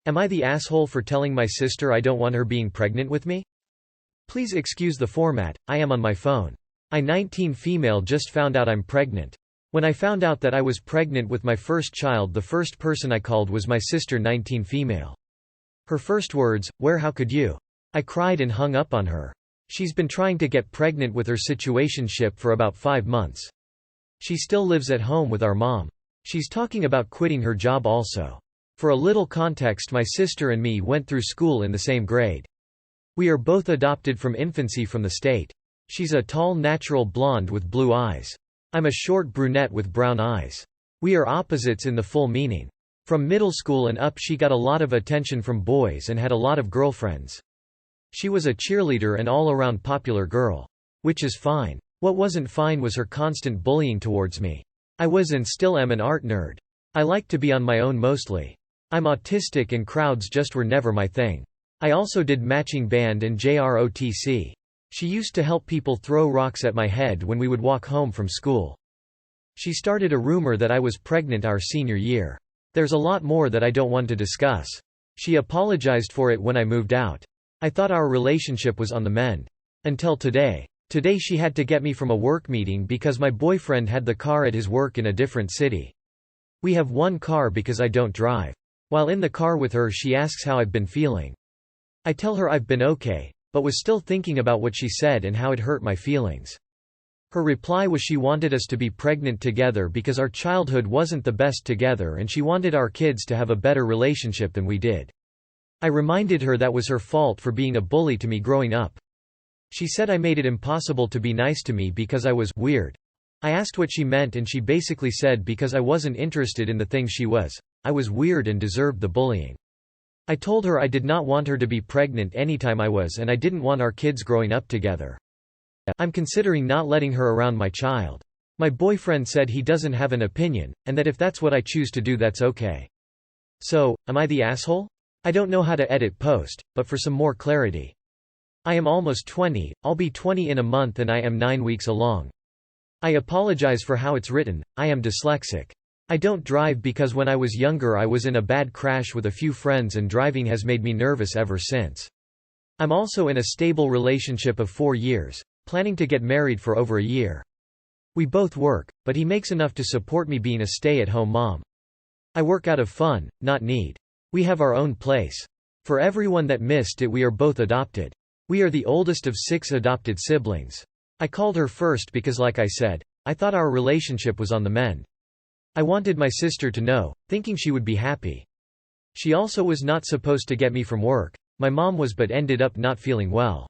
Am I the asshole for telling my sister I don't want her being pregnant with me? Please excuse the format, I am on my phone. I 19 female just found out I'm pregnant. When I found out that I was pregnant with my first child, the first person I called was my sister 19 female. Her first words, "Where, how could you?" I cried and hung up on her. She's been trying to get pregnant with her situationship for about 5 months. She still lives at home with our mom. She's talking about quitting her job also. For a little context, my sister and me went through school in the same grade. We are both adopted from infancy from the state. She's a tall natural blonde with blue eyes. I'm a short brunette with brown eyes. We are opposites in the full meaning. From middle school and up she got a lot of attention from boys and had a lot of girlfriends. She was a cheerleader and all-around popular girl. Which is fine. What wasn't fine was her constant bullying towards me. I was and still am an art nerd. I like to be on my own mostly. I'm autistic and crowds just were never my thing. I also did matching band and JROTC. She used to help people throw rocks at my head when we would walk home from school. She started a rumor that I was pregnant our senior year. There's a lot more that I don't want to discuss. She apologized for it when I moved out. I thought our relationship was on the mend. Until today. Today she had to get me from a work meeting because my boyfriend had the car at his work in a different city. We have one car because I don't drive. While in the car with her she asks how I've been feeling. I tell her I've been okay, but was still thinking about what she said and how it hurt my feelings. Her reply was she wanted us to be pregnant together because our childhood wasn't the best together and she wanted our kids to have a better relationship than we did. I reminded her that was her fault for being a bully to me growing up. She said I made it impossible to be nice to me because I was weird. I asked what she meant and she basically said because I wasn't interested in the things she was, I was weird and deserved the bullying. I told her I did not want her to be pregnant anytime I was and I didn't want our kids growing up together. I'm considering not letting her around my child. My boyfriend said he doesn't have an opinion, and that if that's what I choose to do that's okay. So, am I the asshole? I don't know how to edit post, but for some more clarity. I am almost 20, I'll be 20 in a month and I am 9 weeks along. I apologize for how it's written, I am dyslexic. I don't drive because when I was younger I was in a bad crash with a few friends and driving has made me nervous ever since. I'm also in a stable relationship of 4 years, planning to get married for over a year. We both work, but he makes enough to support me being a stay-at-home mom. I work out of fun, not need. We have our own place. For everyone that missed it, we are both adopted. We are the oldest of 6 adopted siblings. I called her first because like I said, I thought our relationship was on the mend. I wanted my sister to know, thinking she would be happy. She also was not supposed to get me from work. My mom was but ended up not feeling well.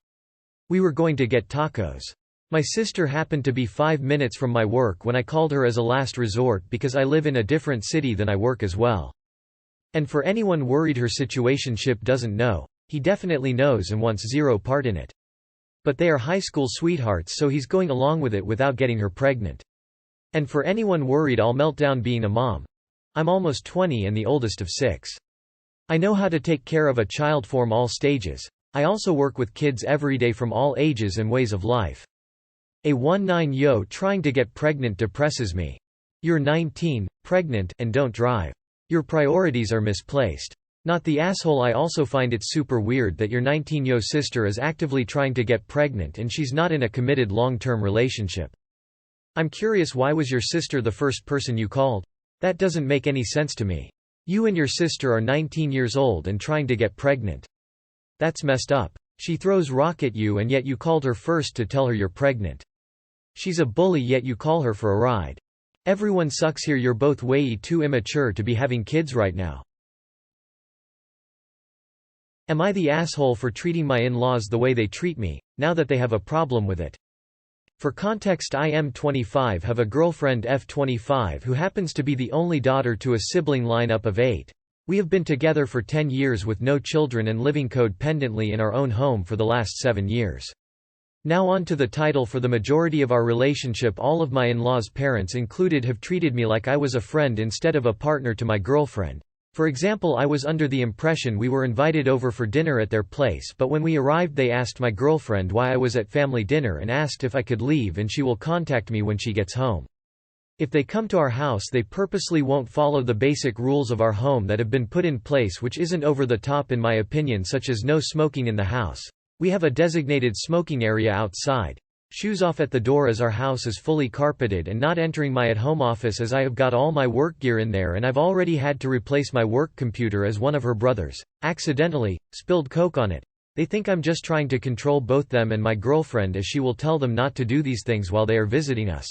We were going to get tacos. My sister happened to be 5 minutes from my work when I called her as a last resort because I live in a different city than I work as well. And for anyone worried her situationship doesn't know, he definitely knows and wants zero part in it. But they are high school sweethearts, so he's going along with it without getting her pregnant. And for anyone worried I'll melt down being a mom. I'm almost 20 and the oldest of 6. I know how to take care of a child from all stages. I also work with kids every day from all ages and ways of life. A 19-yo trying to get pregnant depresses me. You're 19, pregnant, and don't drive. Your priorities are misplaced. Not the asshole. I also find it super weird that your 19-yo sister is actively trying to get pregnant and she's not in a committed long-term relationship. I'm curious, why was your sister the first person you called? That doesn't make any sense to me. You and your sister are 19 years old and trying to get pregnant. That's messed up. She throws rock at you and yet you called her first to tell her you're pregnant. She's a bully yet you call her for a ride. Everyone sucks here. You're both way too immature to be having kids right now. Am I the asshole for treating my in-laws the way they treat me, now that they have a problem with it? For context, I am 25, have a girlfriend F25 who happens to be the only daughter to a sibling lineup of 8. We have been together for 10 years with no children and living codependently in our own home for the last 7 years. Now on to the title. For the majority of our relationship, all of my in-laws, parents included, have treated me like I was a friend instead of a partner to my girlfriend. For example, I was under the impression we were invited over for dinner at their place, but when we arrived they asked my girlfriend why I was at family dinner and asked if I could leave and she will contact me when she gets home. If they come to our house they purposely won't follow the basic rules of our home that have been put in place, which isn't over the top in my opinion, such as no smoking in the house. We have a designated smoking area outside. Shoes off at the door as our house is fully carpeted, and not entering my at-home office as I have got all my work gear in there, and I've already had to replace my work computer as one of her brothers accidentally spilled Coke on it. They think I'm just trying to control both them and my girlfriend, as she will tell them not to do these things while they are visiting us.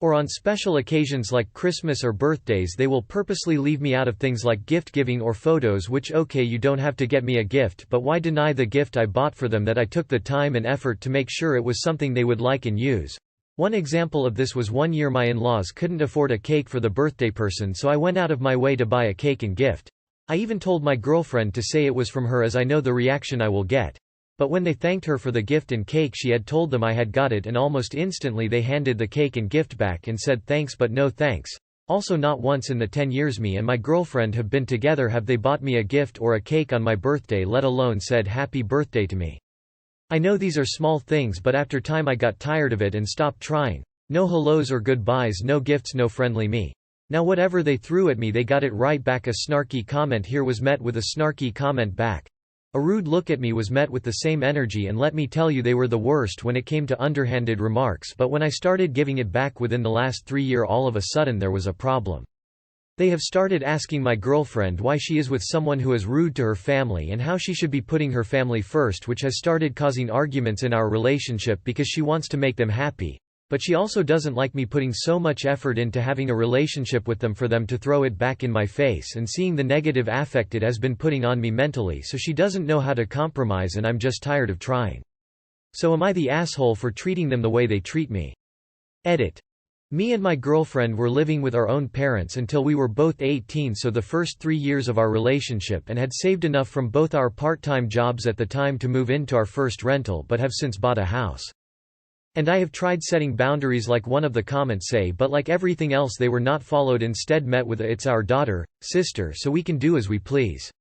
Or on special occasions like Christmas or birthdays they will purposely leave me out of things like gift giving or photos, which okay, you don't have to get me a gift, but why deny the gift I bought for them, that I took the time and effort to make sure it was something they would like and use. One example of this was one year my in-laws couldn't afford a cake for the birthday person, so I went out of my way to buy a cake and gift. I even told my girlfriend to say it was from her, as I know the reaction I will get. But when they thanked her for the gift and cake, she had told them I had got it, and almost instantly they handed the cake and gift back and said thanks but no thanks. Also, not once in the 10 years me and my girlfriend have been together have they bought me a gift or a cake on my birthday, let alone said happy birthday to me. I know these are small things, but after time I got tired of it and stopped trying. No hellos or goodbyes, no gifts, no friendly me. Now whatever they threw at me they got it right back. A snarky comment here was met with a snarky comment back. A rude look at me was met with the same energy, and let me tell you they were the worst when it came to underhanded remarks, but when I started giving it back within the last 3 years, all of a sudden there was a problem. They have started asking my girlfriend why she is with someone who is rude to her family and how she should be putting her family first, which has started causing arguments in our relationship because she wants to make them happy. But she also doesn't like me putting so much effort into having a relationship with them for them to throw it back in my face, and seeing the negative affect it has been putting on me mentally, so she doesn't know how to compromise, and I'm just tired of trying. So am I the asshole for treating them the way they treat me? Edit. Me and my girlfriend were living with our own parents until we were both 18, so the first 3 years of our relationship, and had saved enough from both our part-time jobs at the time to move into our first rental, but have since bought a house. And I have tried setting boundaries like one of the comments say, but like everything else they were not followed, instead met with a, it's our daughter, sister, so we can do as we please.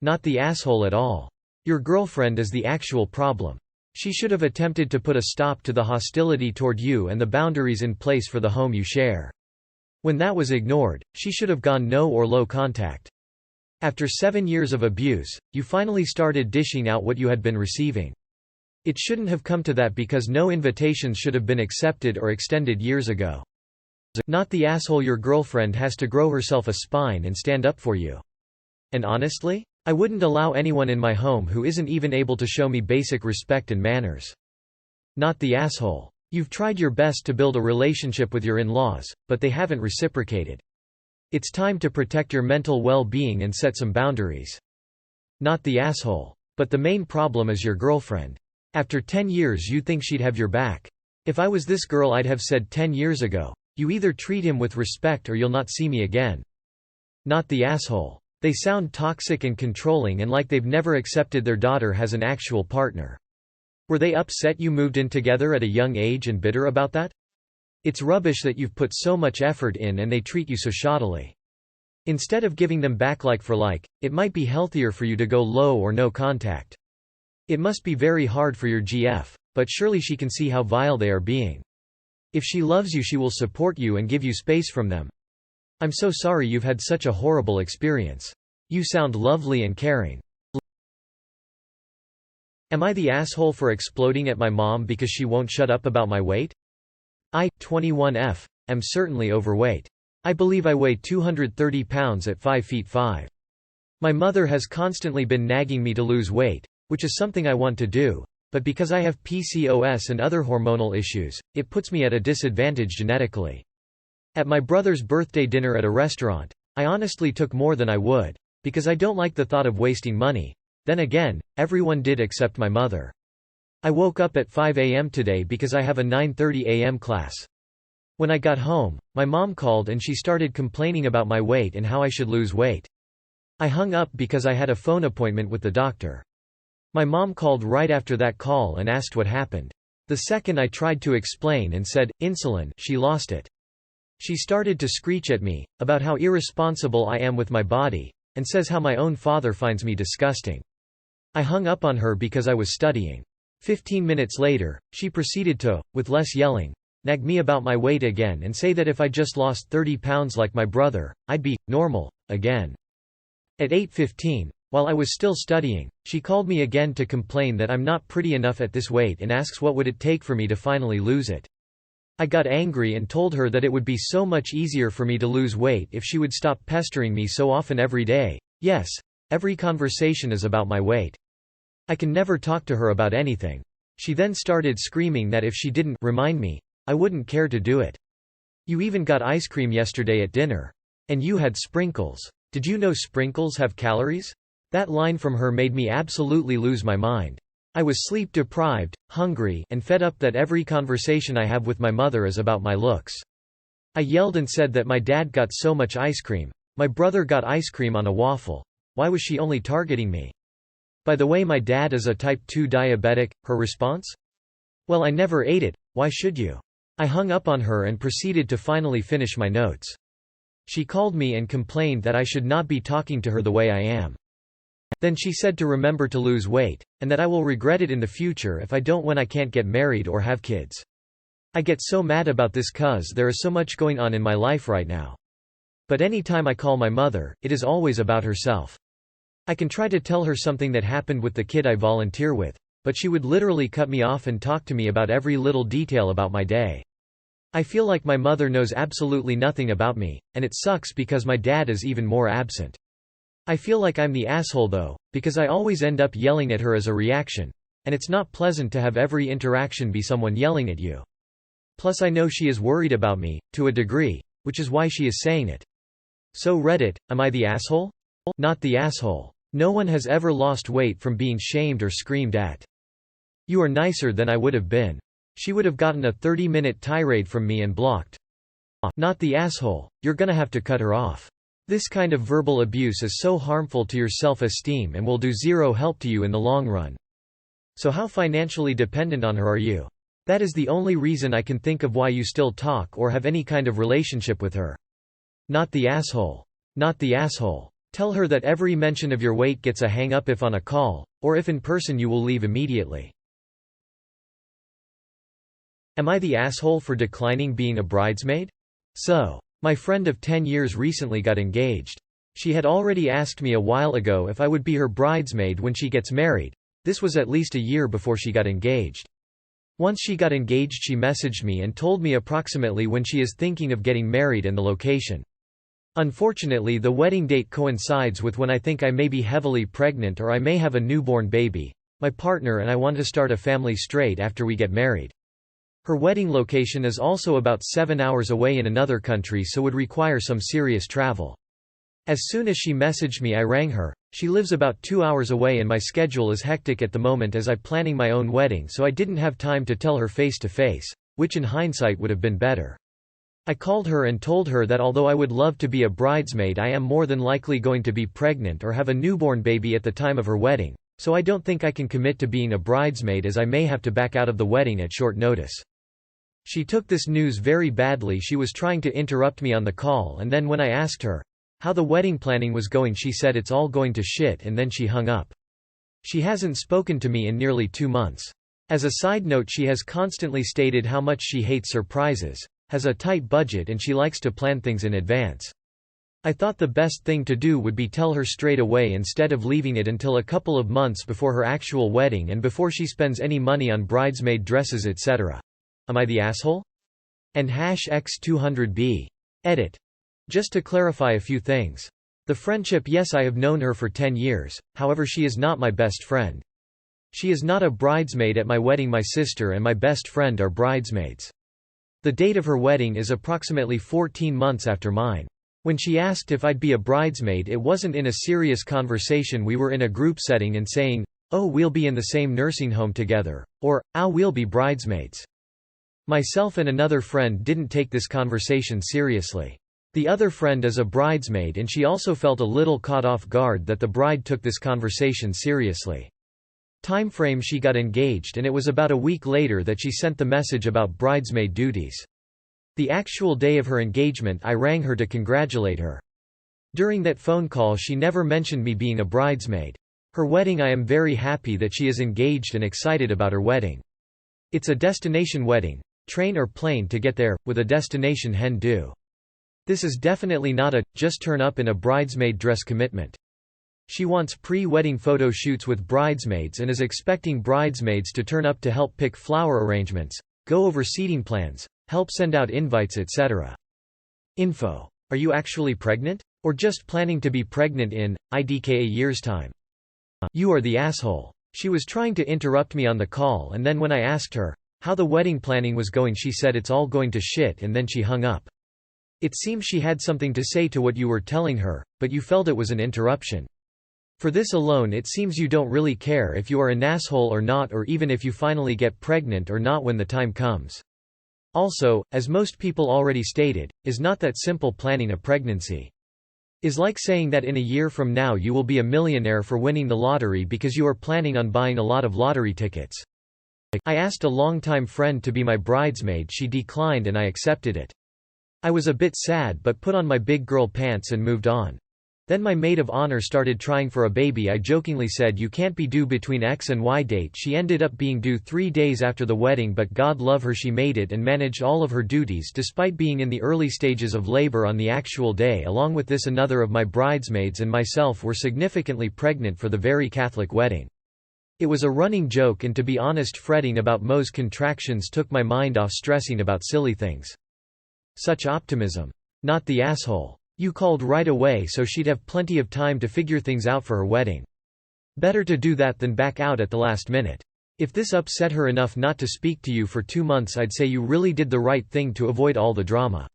Not the asshole at all. Your girlfriend is the actual problem. She should have attempted to put a stop to the hostility toward you and the boundaries in place for the home you share. When that was ignored, she should have gone no or low contact. After 7 years of abuse, you finally started dishing out what you had been receiving. It shouldn't have come to that, because no invitations should have been accepted or extended years ago. Not the asshole. Your girlfriend has to grow herself a spine and stand up for you. And honestly, I wouldn't allow anyone in my home who isn't even able to show me basic respect and manners. Not the asshole. You've tried your best to build a relationship with your in-laws, but they haven't reciprocated. It's time to protect your mental well-being and set some boundaries. Not the asshole. But the main problem is your girlfriend. After 10 years you think she'd have your back. If I was this girl I'd have said 10 years ago, you either treat him with respect or you'll not see me again. Not the asshole. They sound toxic and controlling and like they've never accepted their daughter has an actual partner. Were they upset you moved in together at a young age and bitter about that? It's rubbish that you've put so much effort in and they treat you so shoddily. Instead of giving them back like for like, it might be healthier for you to go low or no contact. It must be very hard for your GF, but surely she can see how vile they are being. If she loves you she will support you and give you space from them. I'm so sorry you've had such a horrible experience. You sound lovely and caring. Am I the asshole for exploding at my mom because she won't shut up about my weight? I, 21F, am certainly overweight. I believe I weigh 230 pounds at 5 feet 5. My mother has constantly been nagging me to lose weight, which is something I want to do, but because I have PCOS and other hormonal issues, it puts me at a disadvantage genetically. At my brother's birthday dinner at a restaurant, I honestly took more than I would, because I don't like the thought of wasting money. Then again, everyone did except my mother. I woke up at 5 a.m. today because I have a 9:30 a.m. class. When I got home, my mom called and she started complaining about my weight and how I should lose weight. I hung up because I had a phone appointment with the doctor. My mom called right after that call and asked what happened. The second I tried to explain and said, insulin, she lost it. She started to screech at me, about how irresponsible I am with my body, and says how my own father finds me disgusting. I hung up on her because I was studying. 15 minutes later, she proceeded to, with less yelling, nag me about my weight again and say that if I just lost 30 pounds like my brother, I'd be normal again. At 8:15, while I was still studying, she called me again to complain that I'm not pretty enough at this weight and asks what would it take for me to finally lose it. I got angry and told her that it would be so much easier for me to lose weight if she would stop pestering me so often every day. Yes, every conversation is about my weight. I can never talk to her about anything. She then started screaming that if she didn't remind me, I wouldn't care to do it. You even got ice cream yesterday at dinner. And you had sprinkles. Did you know sprinkles have calories? That line from her made me absolutely lose my mind. I was sleep deprived, hungry, and fed up that every conversation I have with my mother is about my looks. I yelled and said that my dad got so much ice cream. My brother got ice cream on a waffle. Why was she only targeting me? By the way, my dad is a type 2 diabetic. Her response? Well, I never ate it, why should you? I hung up on her and proceeded to finally finish my notes. She called me and complained that I should not be talking to her the way I am. Then she said to remember to lose weight, and that I will regret it in the future if I don't when I can't get married or have kids. I get so mad about this cause there is so much going on in my life right now. But any time I call my mother, it is always about herself. I can try to tell her something that happened with the kid I volunteer with, but she would literally cut me off and talk to me about every little detail about my day. I feel like my mother knows absolutely nothing about me, and it sucks because my dad is even more absent. I feel like I'm the asshole though, because I always end up yelling at her as a reaction, and it's not pleasant to have every interaction be someone yelling at you. Plus I know she is worried about me, to a degree, which is why she is saying it. So Reddit, am I the asshole? Not the asshole. No one has ever lost weight from being shamed or screamed at. You are nicer than I would have been. She would have gotten a 30-minute tirade from me and blocked. Not the asshole, you're gonna have to cut her off. This kind of verbal abuse is so harmful to your self-esteem and will do zero help to you in the long run. So how financially dependent on her are you? That is the only reason I can think of why you still talk or have any kind of relationship with her. Not the asshole. Not the asshole. Tell her that every mention of your weight gets a hang-up if on a call, or if in person you will leave immediately. Am I the asshole for declining being a bridesmaid? So, my friend of 10 years recently got engaged. She had already asked me a while ago if I would be her bridesmaid when she gets married. This was at least a year before she got engaged. Once she got engaged she messaged me and told me approximately when she is thinking of getting married and the location. Unfortunately the wedding date coincides with when I think I may be heavily pregnant or I may have a newborn baby. My partner and I want to start a family straight after we get married. Her wedding location is also about 7 hours away in another country, so would require some serious travel. As soon as she messaged me I rang her. She lives about 2 hours away and my schedule is hectic at the moment as I'm planning my own wedding, so I didn't have time to tell her face to face, which in hindsight would have been better. I called her and told her that although I would love to be a bridesmaid I am more than likely going to be pregnant or have a newborn baby at the time of her wedding, so I don't think I can commit to being a bridesmaid as I may have to back out of the wedding at short notice. She took this news very badly. She was trying to interrupt me on the call, and then when I asked her how the wedding planning was going she said it's all going to shit and then she hung up. She hasn't spoken to me in nearly 2 months. As a side note, she has constantly stated how much she hates surprises, has a tight budget and she likes to plan things in advance. I thought the best thing to do would be tell her straight away instead of leaving it until a couple of months before her actual wedding and before she spends any money on bridesmaid dresses etc. Am I the asshole? And #X200B. Edit. Just to clarify a few things. The friendship, yes, I have known her for 10 years, however she is not my best friend. She is not a bridesmaid at my wedding. My sister and my best friend are bridesmaids. The date of her wedding is approximately 14 months after mine. When she asked if I'd be a bridesmaid, it wasn't in a serious conversation. We were in a group setting and saying, "Oh, we'll be in the same nursing home together," or, "Ah, we'll be bridesmaids." Myself and another friend didn't take this conversation seriously. The other friend is a bridesmaid and she also felt a little caught off guard that the bride took this conversation seriously. Timeframe: she got engaged and it was about a week later that she sent the message about bridesmaid duties. The actual day of her engagement I rang her to congratulate her. During that phone call she never mentioned me being a bridesmaid. Her wedding: I am very happy that she is engaged and excited about her wedding. It's a destination wedding. train or plane to get there, with a destination hen-do. This is definitely not a, just turn up in a bridesmaid dress commitment. She wants pre-wedding photo shoots with bridesmaids and is expecting bridesmaids to turn up to help pick flower arrangements, go over seating plans, help send out invites, etc. Info. Are you actually pregnant? Or just planning to be pregnant in, IDK a year's time? You are the asshole. She was trying to interrupt me on the call, and then when I asked her how the wedding planning was going, she said it's all going to shit, and then she hung up. It seems she had something to say to what you were telling her, but you felt it was an interruption. For this alone it seems you don't really care if you are an asshole or not, or even if you finally get pregnant or not when the time comes. Also, as most people already stated, is not that simple planning a pregnancy. Is like saying that in a year from now you will be a millionaire for winning the lottery because you are planning on buying a lot of lottery tickets. I asked a longtime friend to be my bridesmaid, she declined and I accepted it. I was a bit sad but put on my big girl pants and moved on. Then my maid of honor started trying for a baby. I jokingly said you can't be due between X and Y date. She ended up being due 3 days after the wedding, but God love her, she made it and managed all of her duties despite being in the early stages of labor on the actual day. Along with this, another of my bridesmaids and myself were significantly pregnant for the very Catholic wedding. It was a running joke, and to be honest, fretting about Mo's contractions took my mind off stressing about silly things. Such optimism. Not the asshole. You called right away so she'd have plenty of time to figure things out for her wedding. Better to do that than back out at the last minute. If this upset her enough not to speak to you for 2 months, I'd say you really did the right thing to avoid all the drama.